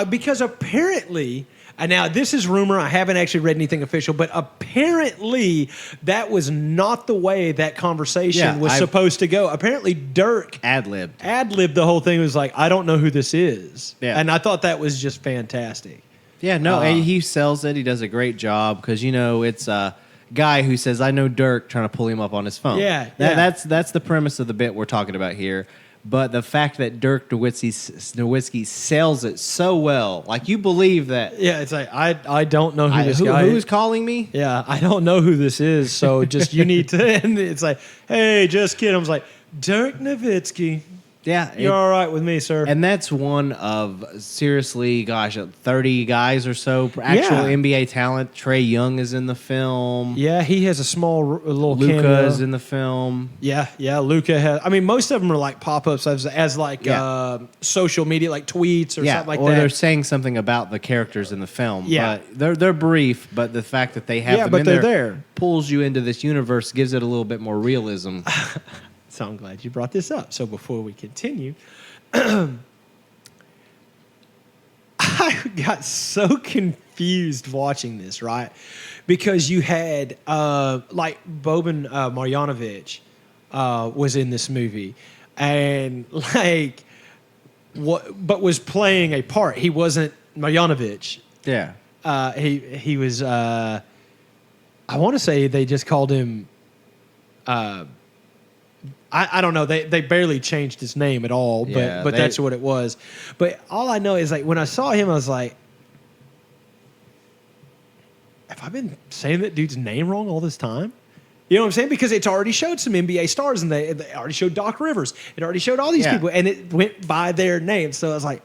because apparently, and now this is rumor. I haven't actually read anything official, but apparently that was not the way that conversation was supposed to go. Apparently, Dirk ad-libbed the whole thing. It was like, I don't know who this is, and I thought that was just fantastic. Yeah, no, and he sells it. He does a great job because it's a guy who says, "I know Dirk," trying to pull him up on his phone. That's the premise of the bit we're talking about here. But the fact that Dirk Nowitzki sells it so well, like you believe that. Yeah, it's like I don't know who this guy is. Who's calling me? Yeah, I don't know who this is. So just you need to. And it's like, hey, just kidding. I was like, Dirk Nowitzki. Yeah, you're all right with me, sir. And that's one of, seriously, 30 guys or so, actual NBA talent. Trey Young is in the film. Yeah, he has a small little Luka cameo. is in the film. Yeah, Luka has. I mean, most of them are like pop-ups as social media, like tweets or something like that. Or they're saying something about the characters in the film. Yeah. But they're brief, but the fact that they have them in there pulls you into this universe, gives it a little bit more realism. So I'm glad you brought this up. So before we continue, I got so confused watching this, right? Because you had like Boban Marjanovic was in this movie, and like but was playing a part. He wasn't Marjanovic. Yeah. He was. I want to say they just called him. I don't know. They barely changed his name at all, but that's what it was. But all I know is like when I saw him, I was like, have I been saying that dude's name wrong all this time? You know what I'm saying? Because it's already showed some NBA stars, and they already showed Doc Rivers. It already showed all these people, and it went by their names. So I was like,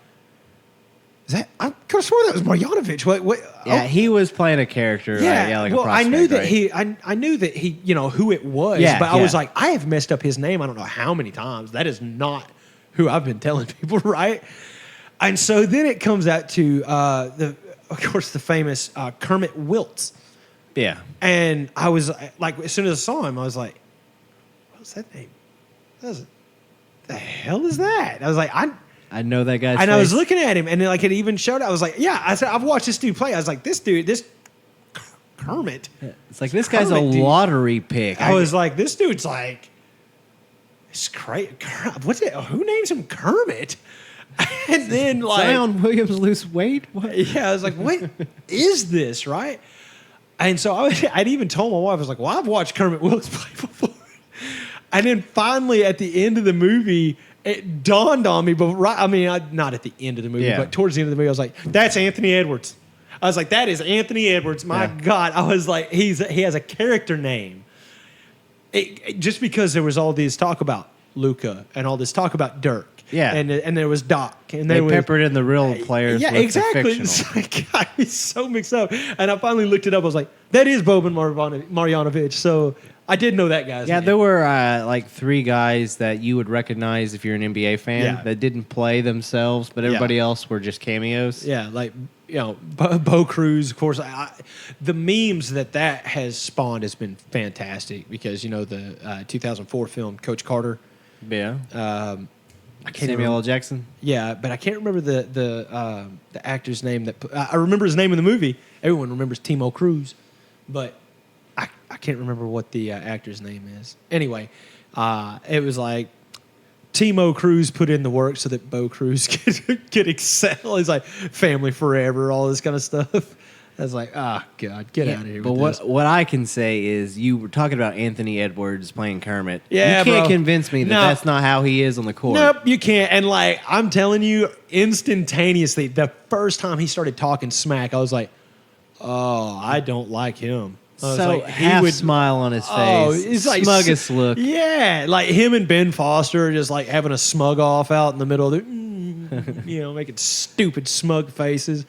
is that? I could have sworn that was Marjanovic. What? Yeah, he was playing a character. Like a well, prospect, I knew that right? I knew that he, you know, who it was. Yeah, but I was like, I have messed up his name. I don't know how many times. That is not who I've been telling people, right? And so then it comes out to of course, the famous Kermit Wiltz. Yeah. And I was like, as soon as I saw him, I was like, what's that name? The hell is that? I was like, I know that guy's and face. I was looking at him, and then like it even showed. I was like, yeah. I said, I've watched this dude play. I was like, this Kermit. It's like this guy's a lottery pick. I was like, this dude's like, it's crazy. What's it? Who names him Kermit? And then like Zion Williams lose weight. What? Yeah, I was like, what is this, right? And so I'd even told my wife, I was like, well, I've watched Kermit Wilkes play before. And then finally at the end of the movie, it dawned on me, but not at the end of the movie, but towards the end of the movie, I was like, that's Anthony Edwards. I was like, that is Anthony Edwards. My God. I was like, he has a character name. Just because there was all this talk about Luka and all this talk about Dirk. Yeah. And there was Doc. And they peppered in the real players. Yeah, with exactly. The fictional. It's like, God, so mixed up. And I finally looked it up. I was like, that is Boban Marjanovic. So I did know that guy's name. There were like three guys that you would recognize if you're an NBA fan that didn't play themselves, but everybody else were just cameos. Yeah, like, you know, Bo Cruz, of course. The memes that has spawned has been fantastic because, you know, the 2004 film, Coach Carter. Yeah. I can't Samuel L. Jackson. Yeah, but I can't remember the actor's name. I remember his name in the movie. Everyone remembers Timo Cruz, but I can't remember what the actor's name is. Anyway, it was like Timo Cruz put in the work so that Bo Cruz could excel. He's like family forever, all this kind of stuff. I was like, God, get out of here. But with what I can say is you were talking about Anthony Edwards playing Kermit. Yeah, you can't convince me that that's not how he is on the court. Nope, you can't. And like I'm telling you, instantaneously, the first time he started talking smack, I was like, oh, I don't like him. So half smile on his face. Oh, it's like smuggest look. Yeah, like him and Ben Foster just like having a smug off out in the middle of the, you know, making stupid smug faces.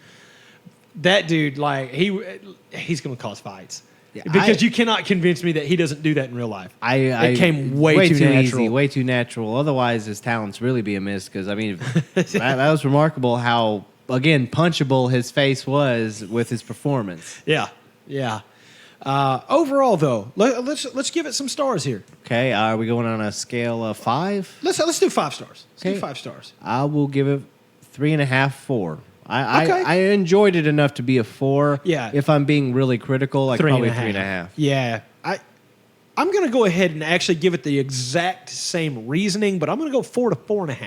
That dude, like he's going to cause fights because you cannot convince me that he doesn't do that in real life. It came way too natural. Easy, way too natural. Otherwise, his talents really be amiss. Because I mean, that was remarkable how punchable his face was with his performance. Yeah. Overall, though, let's give it some stars here. Okay, are we going on a scale of 5? Let's do 5 stars. Let's do 5 stars. I will give it 3.5, 4. I enjoyed it enough to be a 4. Yeah. If I'm being really critical, like probably 3.5. Yeah. I'm going to go ahead and actually give it the exact same reasoning, but I'm going to go 4 to 4.5.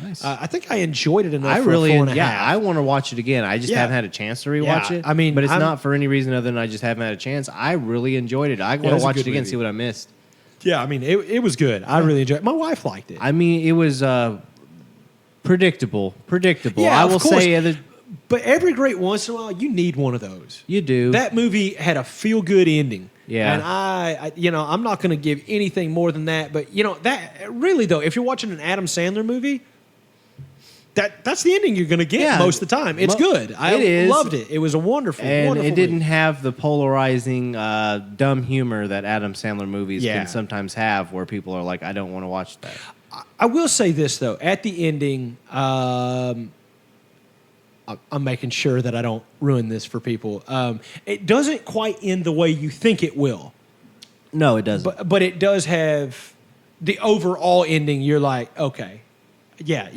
Nice. I think I enjoyed it enough. I want to watch it again. I just haven't had a chance to rewatch it. I mean, but it's not for any reason other than I just haven't had a chance. I really enjoyed it. I want to watch it again, see what I missed. Yeah, I mean, it was good. I really enjoyed it. My wife liked it. I mean, it was predictable. Yeah, I will say. But every great once in a while, you need one of those. You do. That movie had a feel-good ending. Yeah. And I'm not going to give anything more than that. But, that really, though, if you're watching an Adam Sandler movie, that's the ending you're going to get most of the time. It's good. I loved it. It was a wonderful it didn't have the polarizing dumb humor that Adam Sandler movies can sometimes have where people are like, I don't want to watch that. I will say this, though. At the ending, I'm making sure that I don't ruin this for people. It doesn't quite end the way you think it will. No, it doesn't. But it does have the overall ending. You're like, okay, yeah,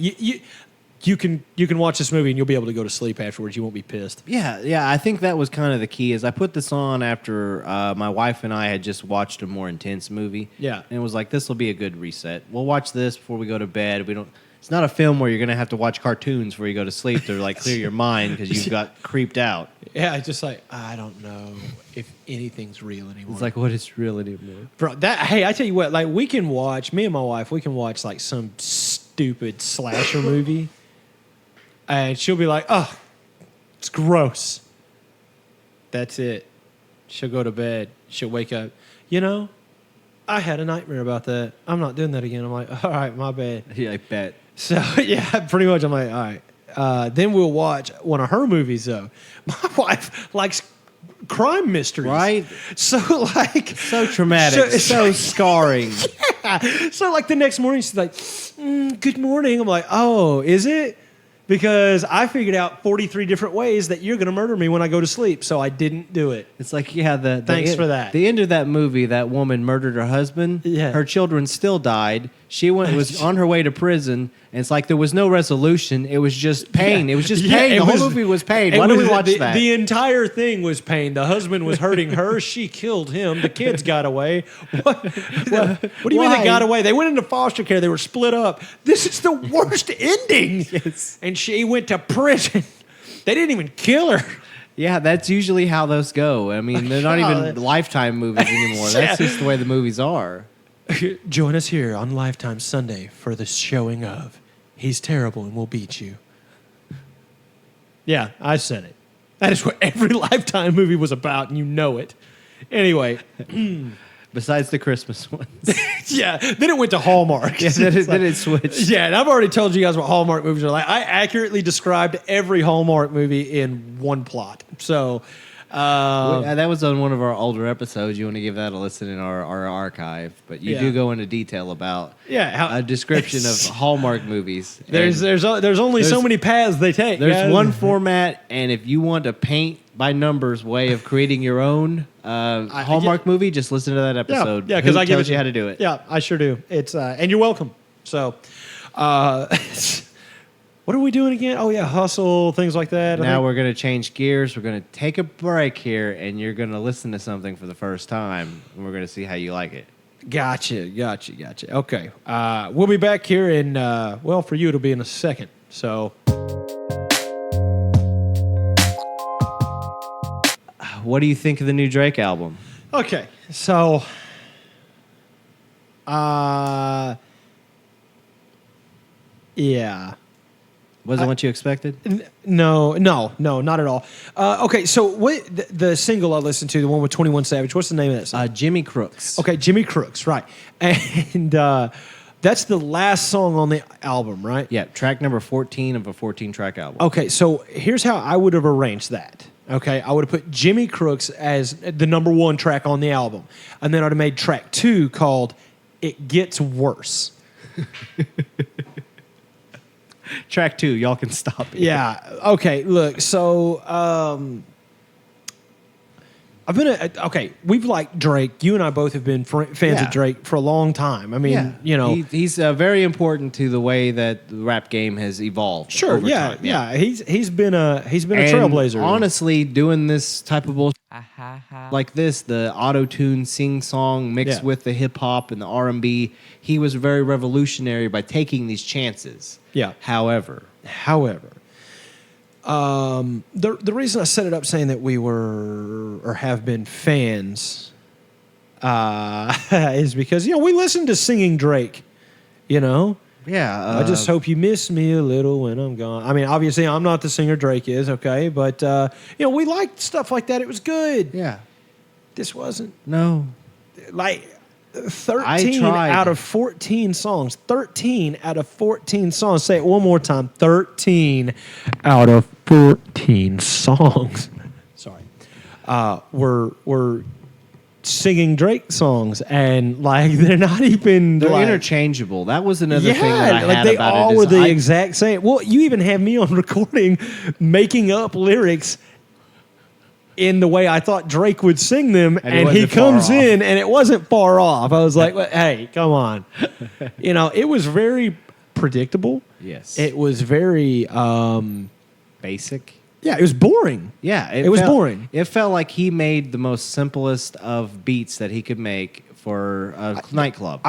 you can watch this movie and you'll be able to go to sleep afterwards. You won't be pissed. Yeah. I think that was kind of the key. Is I put this on after my wife and I had just watched a more intense movie. Yeah. And it was like, this will be a good reset. We'll watch this before we go to bed. We don't. It's not a film where you're going to have to watch cartoons before you go to sleep to like clear your mind because you've got creeped out. Yeah, it's just like, I don't know if anything's real anymore. It's like, what is real anymore? Bro, hey, I tell you what, like we can watch, me and my wife, we can watch like some stupid slasher movie and she'll be like, oh, it's gross. That's it. She'll go to bed. She'll wake up. You know, I had a nightmare about that. I'm not doing that again. I'm like, all right, my bad. Yeah, I bet. So, yeah, pretty much I'm like, all right. Then we'll watch one of her movies, though. My wife likes crime mysteries. Right? So, like... So traumatic. So scarring. Yeah. So, like, the next morning, she's like, good morning. I'm like, oh, is it? Because I figured out 43 different ways that you're going to murder me when I go to sleep, so I didn't do it. It's like, yeah, Thanks for that. The end of that movie, that woman murdered her husband. Yeah. Her children still died. She was on her way to prison, and it's like there was no resolution. It was just pain. Yeah. It was just Yeah, pain. it The was- whole movie was pain. Why do we watch that? The entire thing was pain. The husband was hurting her. She killed him. The kids got away. What do you mean Why? they got away? They went into foster care. They were split up. This is the worst ending. Yes. And she went to prison. They didn't even kill her. Yeah, that's usually how those go. I mean, they're not even Lifetime movies anymore. That's Yeah. just the way the movies are. Join us here on Lifetime Sunday for the showing of He's Terrible and We'll Beat You. Yeah, I said it. That is what every Lifetime movie was about, and you know it. Anyway, Besides the Christmas ones. yeah, then it went to Hallmark. Yeah, then it switched. Yeah, and I've already told you guys what Hallmark movies are like. I accurately described every Hallmark movie in one plot. So, That was on one of our older episodes. You want to give that a listen in our archive. But you Yeah. do go into detail about yeah, a description of Hallmark movies. there's And only so there's- many paths they take. there's guys. one format, and if you want a paint by numbers way of creating your own Hallmark movie, just listen to that episode. Yeah, because Who I give tells it you how to do it. Yeah, I sure do. It's and you're welcome. So, what are we doing again? Oh yeah, hustle, things like that. Now we're going to change gears. We're going to take a break here, and you're going to listen to something for the first time, and we're going to see how you like it. Gotcha. Okay, we'll be back here in well, for you it'll be in a second. So, What do you think of the new Drake album? okay, so, yeah. Was it what you expected? No, not at all. Okay, so what the single I listened to, the one with 21 Savage, what's the name of that song? Jimmy Crooks. Okay, Jimmy Crooks, right. And that's the last song on the album, right? Yeah, track number 14 of a 14-track album. Okay, so here's how I would have arranged that. Okay, I would have put Jimmy Crooks as the number one track on the album. And then I'd have made track 2 called It Gets Worse. Track 2, y'all can stop it. Yeah. Okay. Look. So, I've been okay. We've liked Drake. You and I both have been fans Yeah. of Drake for a long time. I mean, Yeah. you know, he's very important to the way that the rap game has evolved. sure. over Yeah, time. yeah. He's been a And trailblazer. honestly, doing this type of bullshit like this, the auto-tune sing-song mixed Yeah. with the hip-hop and the R&B, he was very revolutionary by taking these chances. Yeah. However, The reason I set it up saying that we were or have been fans is because we listen to singing Drake. yeah. I just hope you miss me a little when I'm gone. I mean, obviously, I'm not the singer Drake is, okay? But, we liked stuff like that. It was good. Yeah. This wasn't. No. Like, 13 tried. out of 14 songs. 13 out of 14 songs. Say it one more time. 13 out of 14 songs. Sorry. We're singing Drake songs, and like they're not even They're like, interchangeable. That was another thing that I like had they about all it. were is the exact same. Well, you even have me on recording making up lyrics in the way I thought Drake would sing them, And it and he wasn't far comes off. in, and it wasn't far off. I was like, well, hey, come on. It was very predictable. Yes. It was very Basic. yeah, it was boring. Yeah, It was boring. It felt like he made the most simplest of beats that he could make for a nightclub.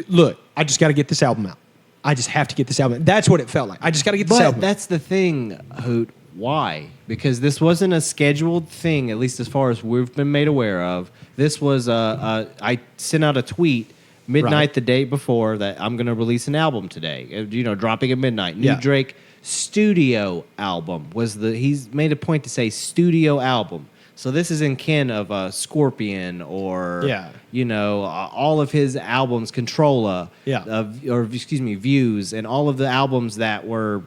Look, I just got to get this album out. I just have to get this album out. That's what it felt like. I just got to get this But album out. that's the thing, Hoot. Why? Because this wasn't a scheduled thing, at least as far as we've been made aware of. This was I sent out a tweet midnight Right. the day before that I'm going to release an album today. Dropping at midnight. New Yeah. Drake studio album he's made a point to say studio album. So this is in kin of Scorpion or Yeah. all of his albums, Controlla, Yeah. Views, and all of the albums that were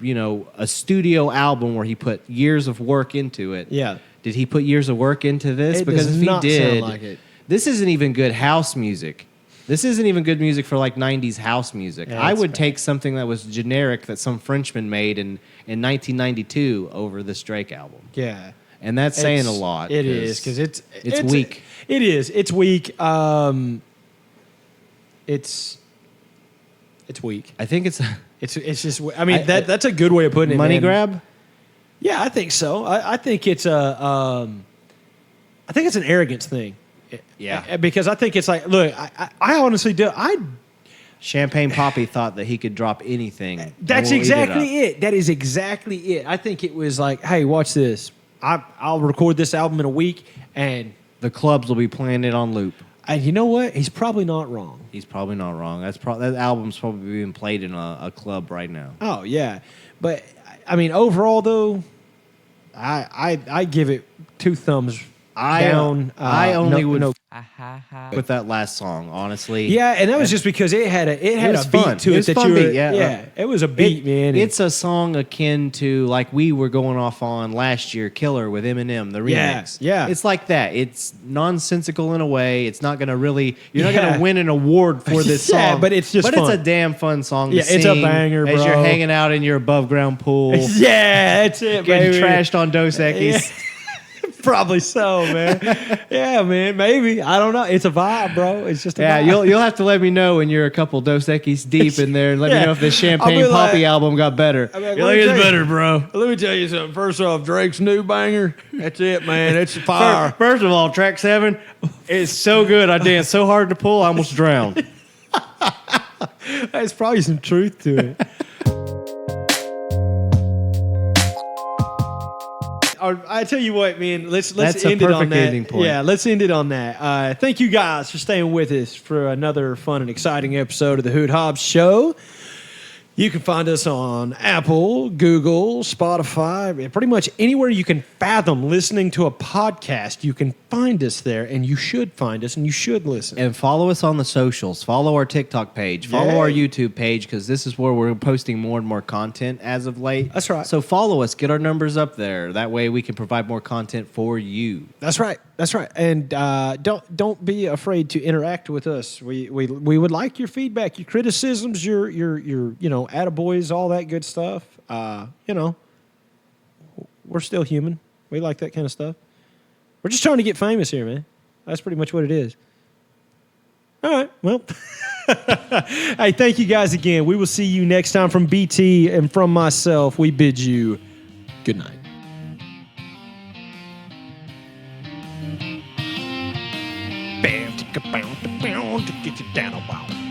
a studio album where he put years of work into it. Yeah. Did he put years of work into this? It Because does if he not did, sound like it. this isn't even good house music. This isn't even good music for like 90s house music. Yeah, I that's would fair. take something that was generic that some Frenchman made in 1992 over this Drake album. Yeah. And that's saying a It's- lot. It is because it's weak. It is. It's weak. It's weak. I think it's It's just. I mean that's a good way of putting it. money man. grab. Yeah, I think so. I think it's I think it's an arrogance thing. Yeah. Because I think it's like, look, I honestly do. Champagne Papi thought that he could drop anything. That's and we'll eat it exactly up. it. That is exactly it. I think it was like, hey, watch this. I'll record this album in a week, and The clubs will be playing it on loop. you know what? He's probably not wrong. He's probably not wrong. That album's probably being played in a club right now. Oh yeah, but I mean, overall though, I give it 2 thumbs down. I only would no. with that last song, honestly. Yeah, and that was just because it had a was beat fun. to It it was that fun you were. beat, yeah. It was a beat, man. and- It's a song akin to like we were going off on last year, Killer with Eminem, the Yeah, remix. yeah. It's like that. It's nonsensical in a way. It's not going to really. You're not Yeah. going to win an award for this song. Yeah, but it's just But fun. it's a damn fun song. Yeah, to it's a sing banger, as bro. you're hanging out in your above ground pool, yeah, that's it, getting baby. trashed on Dos Equis. Probably so, man. Yeah, man. Maybe I don't know. It's a vibe, bro. It's just a Yeah, vibe. you'll have to let me know when you're a couple Dos Equis deep in there, and let Yeah. me know if the I'll Champagne be Papi like- album got better. I'll be like, You're let like, me it's tell you- better, bro. Let me tell you something. First off, Drake's new banger. That's it, man. It's fire. First of all, track 7 is so good. I danced so hard to pull, I almost drowned. There's probably some truth to it. I tell you what, man. Let's That's a end it on perfect that. ending point. Yeah, let's end it on that. Thank you guys for staying with us for another fun and exciting episode of the Hoot Hobbs Show. You can find us on Apple, Google, Spotify, pretty much anywhere you can fathom listening to a podcast. You can find us there, and you should find us, and you should listen. And follow us on the socials. Follow our TikTok page. Follow Yeah. our YouTube page, because this is where we're posting more and more content as of late. That's right. So follow us. Get our numbers up there. That way we can provide more content for you. That's right. That's right. And don't be afraid to interact with us. We would like your feedback, your criticisms, your attaboys, all that good stuff. We're still human. We like that kind of stuff. We're just trying to get famous here, man. That's pretty much what it is. All right. Well, hey, thank you guys again. We will see you next time. From BT and from myself, we bid you good night. Bam, ticka, bow, bow, to get you down a while.